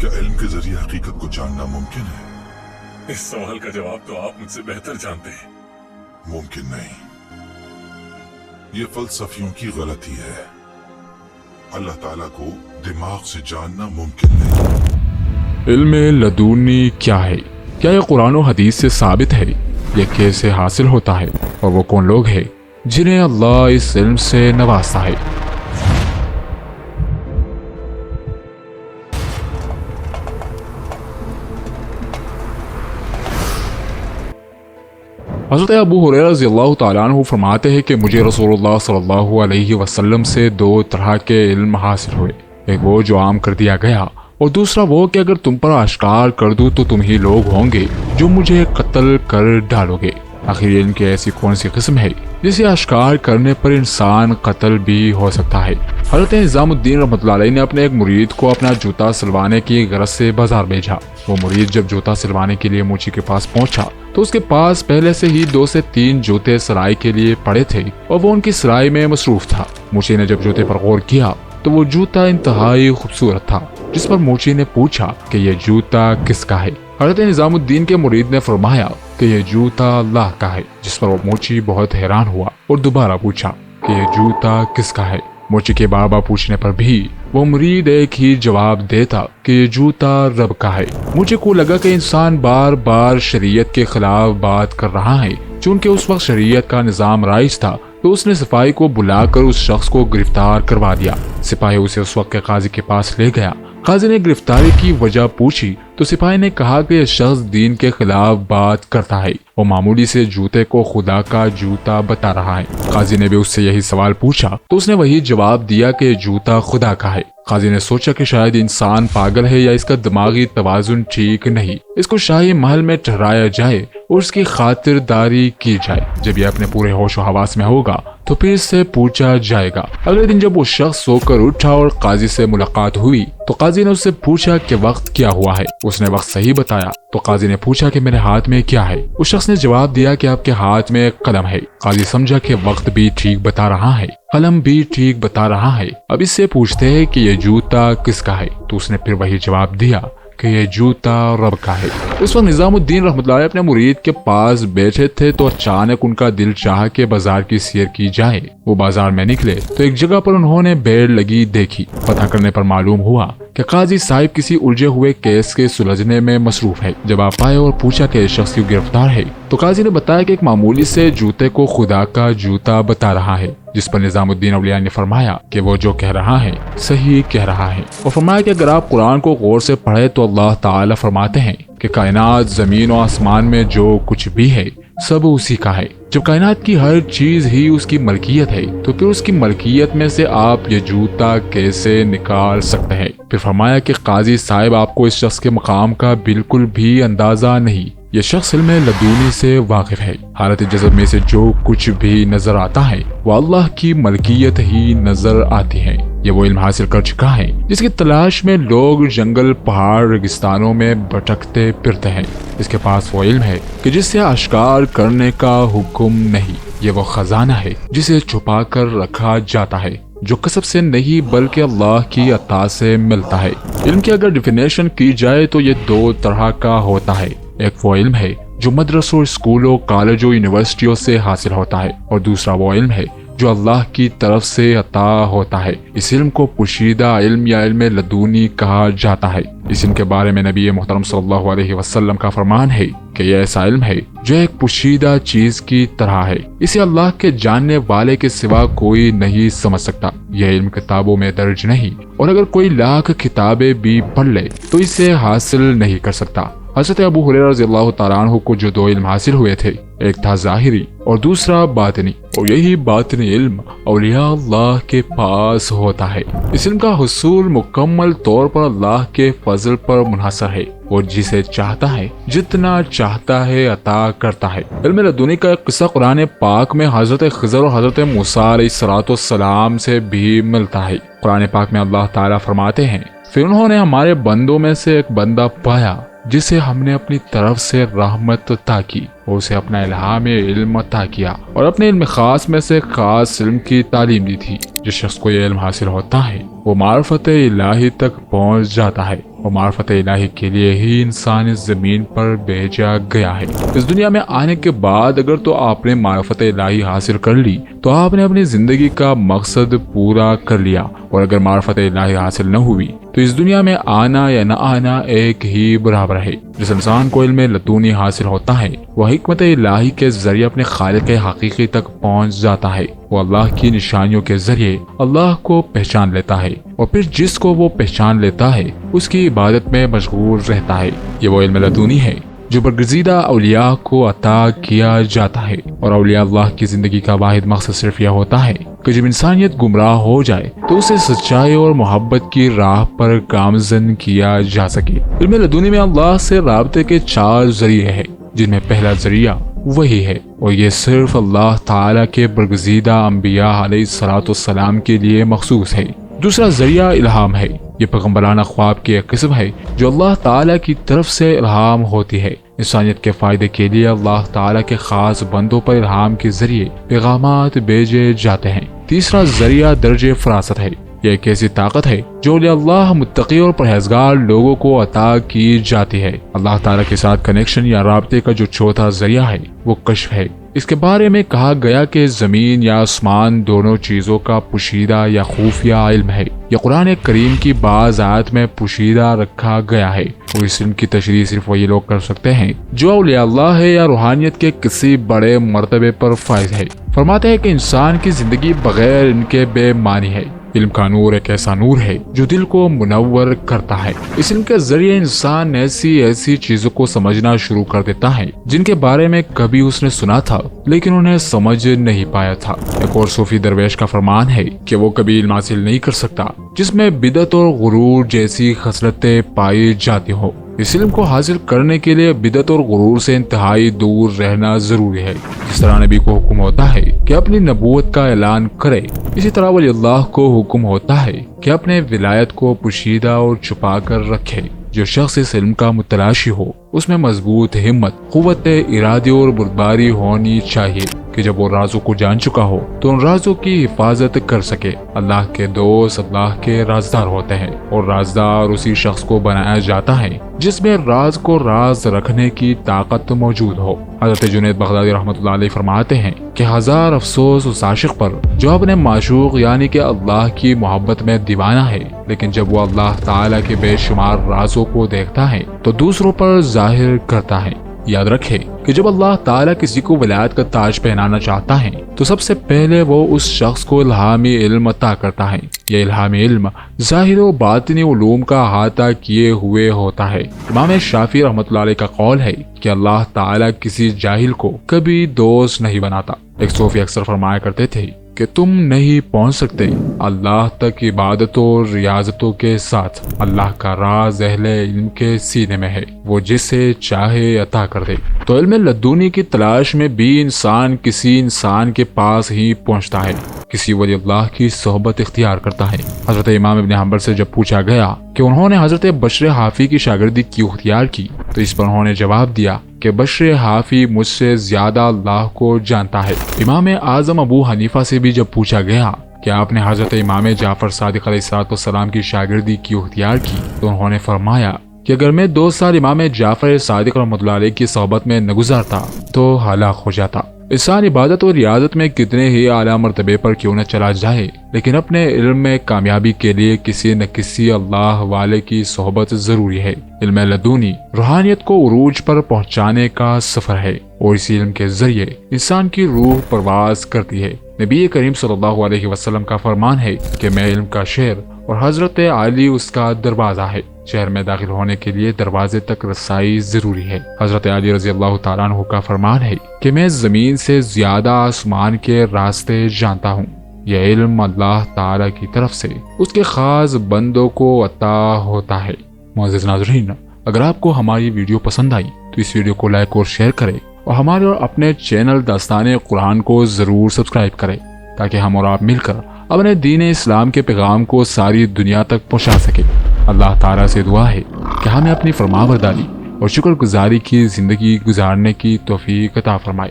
क्या इल्म के जरिए हकीकत को जानना मुमकिन है? इस सवाल का जवाब तो आप मुझसे बेहतर जानते हैं। मुमकिन नहीं, ये फलसफियों की गलती है। अल्लाह ताला को दिमाग से जानना मुमकिन नहीं। इल्म लदूनी क्या है? क्या यह कुरान और हदीस से साबित है? यह कैसे हासिल होता है और वो कौन लोग हैं जिन्हें अल्लाह इस इल्म से नवाजता है? हज़रत अबू हुरैरा रज़ियल्लाहु ताला अन्हु फरमाते हैं कि मुझे रसूलुल्लाह सल्लल्लाहु अलैहि वसल्लम से दो तरह के इल्म हासिल हुए। एक वो जो आम कर दिया गया और दूसरा वो कि अगर तुम पर आश्कार कर दूं तो तुम ही लोग होंगे जो मुझे कत्ल कर डालोगे। आखिर इनकी ऐसी कौन सी किस्म है जिसे आश्कार करने पर इंसान कत्ल भी हो सकता है? हज़रत निज़ामुद्दीन रहमतुल्लाह अलैह ने अपने एक मुरीद को अपना जूता सिलवाने की गरज से बाजार भेजा। वो मुरीद जब जूता सिलवाने के लिए मोची के पास पहुंचा तो उसके पास पहले से ही 2 से 3 जूते सिलाई के लिए पड़े थे और वो उनकी सिलाई में मसरूफ था। मोची ने जब जूते पर गौर किया तो वो जूता इंतहाई खूबसूरत था, जिस पर मोची ने पूछा कि यह जूता किसका है। हज़रत निज़ामुद्दीन के मुरीद ने फरमाया कि यह जूता अल्लाह का है, जिस पर वो मोची बहुत हैरान हुआ और दोबारा पूछा कि यह जूता किसका है। मोची के बार बार पूछने पर भी वो मुरीद एक ही जवाब देता कि ये जूता रब का है। मुझे को लगा कि इंसान बार बार शरीयत के खिलाफ बात कर रहा है। चूंकि उस वक्त शरीयत का निज़ाम राइज था तो उसने सिपाही को बुलाकर उस शख्स को गिरफ्तार करवा दिया। सिपाही उसे उस वक्त के काजी के पास ले गया। काजी ने गिरफ्तारी की वजह पूछी तो सिपाही ने कहा कि यह शख्स दीन के खिलाफ बात करता है और मामूली से जूते को खुदा का जूता बता रहा है। काजी ने भी उससे यही सवाल पूछा तो उसने वही जवाब दिया कि जूता खुदा का है। काजी ने सोचा कि शायद इंसान पागल है या इसका दिमागी तवाजुन ठीक नहीं, इसको शाही महल में ठहराया जाए और उसकी खातिरदारी की जाए। जब यह अपने पूरे होश व हवास में होगा तो फिर इससे पूछा जाएगा। अगले दिन जब वो शख्स सोकर उठा और काजी से मुलाकात हुई तो काजी ने उससे पूछा कि वक्त क्या हुआ है। उसने वक्त सही बताया तो काजी ने पूछा कि मेरे हाथ में क्या है। उस शख्स ने जवाब दिया कि आपके हाथ में कलम है। काजी समझा कि वक्त भी ठीक बता रहा है, कलम भी ठीक बता रहा है। अब इससे पूछते हैं कि ये जूता किसका है, तो उसने फिर वही जवाब दिया कि ये जूता रब का है। उस वक्त निज़ामुद्दीन रहमतुल्लाह अलैह अपने मुरीद के पास बैठे थे तो अचानक उनका दिल चाहा कि बाजार की सैर की जाए। वो बाजार में निकले तो एक जगह पर उन्होंने भीड़ लगी देखी। पता करने पर मालूम हुआ कि काजी साहिब किसी उलझे हुए केस के सुलझने में मसरूफ है। जब आप आए और पूछा कि शख्स क्यों गिरफ्तार है तो काजी ने बताया कि एक मामूली से जूते को खुदा का जूता बता रहा है, जिस पर निज़ामुद्दीन औलिया ने फरमाया कि वो जो कह रहा है सही कह रहा है और फरमाया कि अगर आप कुरान को गौर से पढ़े तो अल्लाह ताला फरमाते हैं कि कायनात, जमीन और आसमान में जो कुछ भी है सब उसी का है। जब कायनात की हर चीज ही उसकी मलकियत है तो फिर उसकी मलकियत में से आप ये जूता कैसे निकाल सकते हैं? फिर फरमाया कि काजी साहिब आपको इस शख्स के मकाम का बिल्कुल भी अंदाजा नहीं। ये शख्स इल्म लदूनी से वाकिफ है। हालत जज़ब में से जो कुछ भी नजर आता है वो अल्लाह की मलकियत ही नजर आती है। ये वो इल्म हासिल कर चुका है जिसकी तलाश में लोग जंगल, पहाड़, रेगिस्तानों में भटकते फिरते हैं। इसके पास वो इल्म है कि जिससे आश्कार करने का हुक्म नहीं। ये वो खजाना है जिसे छुपा कर रखा जाता है, जो कसब से नहीं बल्कि अल्लाह की अता से मिलता है। इल्म की अगर डिफिनेशन की जाए तो ये 2 तरह का होता है। एक वो इल्म है जो मदरसों, स्कूलों, कॉलेजों, यूनिवर्सिटियों से हासिल होता है और दूसरा वो इल्म है जो अल्लाह की तरफ से अता होता है। इस इल्म को पोशीदा इल्म या इल्म लदूनी कहा जाता है। इस इल्म के बारे में नबी मोहतरम सल्लल्लाहु अलैहि वसल्लम का फरमान है कि यह ऐसा इल्म है जो एक पोशीदा चीज की तरह है। इसे अल्लाह के जानने वाले के सिवा कोई नहीं समझ सकता। यह इल्म किताबों में दर्ज नहीं और अगर कोई लाख किताबें भी पढ़ ले तो इसे हासिल नहीं कर सकता। हज़रत अबू हुरैरा रज़ियल्लाहु ताला अन्हु को जो 2 इल्म हासिल हुए थे, एक था ज़ाहिरी और दूसरा बातिनी, और यही बातिनी इल्म औलिया अल्लाह के पास होता है। इस इल्म का हुसूल मुकम्मल तौर पर अल्लाह के फजल पर मुनहसर है और जिसे चाहता है जितना चाहता है अता करता है। इल्म लदूनी का एक किस्सा कुरान पाक में हज़रत खिज़र और हज़रत मूसा अलैहिस्सलाम से भी मिलता है। कुरान पाक में अल्लाह ताला फरमाते हैं, फिर उन्होंने हमारे बंदों में से एक बंदा पाया जिसे हमने अपनी तरफ से रहमत अता की और उसे अपना इल्हाम इल्म अता किया और अपने इल्म खास में से खास इल्म की तालीम दी थी। जिस शख्स को यह इल्म हासिल होता है वो मार्फत इलाही तक पहुंच जाता है। اور معرفت الہی کے لیے ہی انسان اس زمین پر بھیجا گیا ہے۔ اس دنیا میں آنے کے بعد اگر تو آپ نے معرفت الہی حاصل کر لی تو آپ نے اپنی زندگی کا مقصد پورا کر لیا، اور اگر معرفت الہی حاصل نہ ہوئی تو اس دنیا میں آنا یا نہ آنا ایک ہی برابر ہے۔ جس انسان کو علم لدنی حاصل ہوتا ہے وہ حکمت الہی کے ذریعے اپنے خالق حقیقی تک پہنچ جاتا ہے، وہ اللہ کی نشانیوں کے ذریعے اللہ کو پہچان لیتا ہے، اور پھر جس کو وہ پہچان لیتا ہے اس کی عبادت میں مشغول رہتا ہے۔ یہ وہ علم لدنی ہے جو برگزیدہ اولیاء کو عطا کیا جاتا ہے، اور اولیاء اللہ کی زندگی کا واحد مقصد صرف یہ ہوتا ہے کہ جب انسانیت گمراہ ہو جائے تو اسے سچائی اور محبت کی راہ پر گامزن کیا جا سکے۔ علم لدنی میں اللہ سے رابطے کے 4 ذریعے ہیں، جن میں پہلا ذریعہ وہی ہے، اور یہ صرف اللہ تعالیٰ کے برگزیدہ انبیاء علیہ السلام کے لیے مخصوص ہے۔ دوسرا ذریعہ الہام ہے، یہ پیغمبرانہ خواب کی ایک قسم ہے جو اللہ تعالیٰ کی طرف سے الہام ہوتی ہے۔ انسانیت کے فائدے کے لیے اللہ تعالیٰ کے خاص بندوں پر الہام کے ذریعے پیغامات بھیجے جاتے ہیں۔ تیسرا ذریعہ درج فراست ہے، یہ ایک ایسی طاقت ہے جو اللہ متقی اور پرہیزگار لوگوں کو عطا کی جاتی ہے۔ اللہ تعالیٰ کے ساتھ کنیکشن یا رابطے کا جو چوتھا ذریعہ ہے وہ کشف ہے۔ اس کے بارے میں کہا گیا کہ زمین یا آسمان دونوں چیزوں کا پوشیدہ یا خفیہ علم ہے۔ یہ قرآن کریم کی بعض آیات میں پوشیدہ رکھا گیا ہے، اور اس علم کی تشریح صرف وہی لوگ کر سکتے ہیں جو اولیاء اللہ ہے یا روحانیت کے کسی بڑے مرتبے پر فائز ہے۔ فرماتے ہیں کہ انسان کی زندگی بغیر ان کے بے معنی ہے۔ علم کا نور ایک ایسا نور ہے جو دل کو منور کرتا ہے۔ اس علم کے ذریعے انسان ایسی چیزوں کو سمجھنا شروع کر دیتا ہے جن کے بارے میں کبھی اس نے سنا تھا لیکن انہیں سمجھ نہیں پایا تھا۔ ایک اور صوفی درویش کا فرمان ہے کہ وہ کبھی علم حاصل نہیں کر سکتا جس میں بدعت اور غرور جیسی خصلتیں پائی جاتی ہو۔ اس علم کو حاصل کرنے کے لیے بدعت اور غرور سے انتہائی دور رہنا ضروری ہے۔ جس طرح نبی کو حکم ہوتا ہے کہ اپنی نبوت کا اعلان کرے، اسی طرح ولی اللہ کو حکم ہوتا ہے کہ اپنے ولایت کو پوشیدہ اور چھپا کر رکھے۔ جو شخص اس علم کا متلاشی ہو اس میں مضبوط ہمت، قوت ارادی اور بردباری ہونی چاہیے کہ جب وہ رازوں کو جان چکا ہو تو ان رازوں کی حفاظت کر سکے۔ اللہ کے دوست اللہ کے رازدار ہوتے ہیں، اور رازدار اسی شخص کو بنایا جاتا ہے جس میں راز کو راز رکھنے کی طاقت موجود ہو۔ حضرت جنید بغدادی رحمۃ اللہ علیہ فرماتے ہیں کہ 1000 افسوس اس عاشق پر جو اپنے معشوق یعنی کہ اللہ کی محبت میں دیوانہ ہے، لیکن جب وہ اللہ تعالیٰ کے بے شمار رازوں کو دیکھتا ہے تو دوسروں پر ظاہر کرتا ہے۔ یاد رکھے کہ جب اللہ تعالیٰ کسی کو ولایت کا تاج پہنانا چاہتا ہے تو سب سے پہلے وہ اس شخص کو الہامی علم عطا کرتا ہے۔ یہ الہامی علم ظاہر و باطنی علوم کا احاطہ کیے ہوئے ہوتا ہے۔ امام شافعی رحمۃ اللہ علیہ کا قول ہے کہ اللہ تعالیٰ کسی جاہل کو کبھی دوست نہیں بناتا۔ ایک صوفی اکثر فرمایا کرتے تھے کہ تم نہیں پہنچ سکتے اللہ تک عبادتوں اور ریاضتوں کے ساتھ۔ اللہ کا راز اہل علم کے سینے میں ہے، وہ جسے چاہے عطا کر دے۔ تو علم لدنی کی تلاش میں بھی انسان کسی انسان کے پاس ہی پہنچتا ہے، کسی ولی اللہ کی صحبت اختیار کرتا ہے۔ حضرت امام ابن حنبل سے جب پوچھا گیا کہ انہوں نے حضرت بشر حافی کی شاگردی کیوں اختیار کی تو اس پر انہوں نے جواب دیا کہ بشر حافی مجھ سے زیادہ اللہ کو جانتا ہے۔ امام اعظم ابو حنیفہ سے بھی جب پوچھا گیا کہ آپ نے حضرت امام جعفر صادق علیہ السلام کی شاگردی کیوں اختیار کی تو انہوں نے فرمایا کہ اگر میں 2 سال امام جعفر صادق رحمۃ اللہ علیہ کی صحبت میں نہ گزارتا تو ہلاک ہو جاتا۔ انسان عبادت اور ریاضت میں کتنے ہی اعلیٰ مرتبے پر کیوں نہ چلا جائے، لیکن اپنے علم میں کامیابی کے لیے کسی نہ کسی اللہ والے کی صحبت ضروری ہے۔ علم لدنی روحانیت کو عروج پر پہنچانے کا سفر ہے، اور اسی علم کے ذریعے انسان کی روح پرواز کرتی ہے۔ نبی کریم صلی اللہ علیہ وسلم کا فرمان ہے کہ میں علم کا شہر اور حضرت علی اس کا دروازہ ہے۔ شہر میں داخل ہونے کے لیے دروازے تک رسائی ضروری ہے۔ حضرت علی رضی اللہ تعالیٰ عنہ کا فرمان ہے کہ میں زمین سے زیادہ آسمان کے راستے جانتا ہوں۔ یہ علم اللہ تعالیٰ کی طرف سے اس کے خاص بندوں کو عطا ہوتا ہے۔ معزز ناظرین، اگر آپ کو ہماری ویڈیو پسند آئی تو اس ویڈیو کو لائک اور شیئر کریں، اور ہمارے اور اپنے چینل داستان قرآن کو ضرور سبسکرائب کریں تاکہ ہم اور آپ مل کر اپنے دین اسلام کے پیغام کو ساری دنیا تک پہنچا سکیں۔ اللہ تعالیٰ سے دعا ہے کہ ہمیں اپنی فرمانبرداری اور شکر گزاری کی زندگی گزارنے کی توفیق عطا فرمائے۔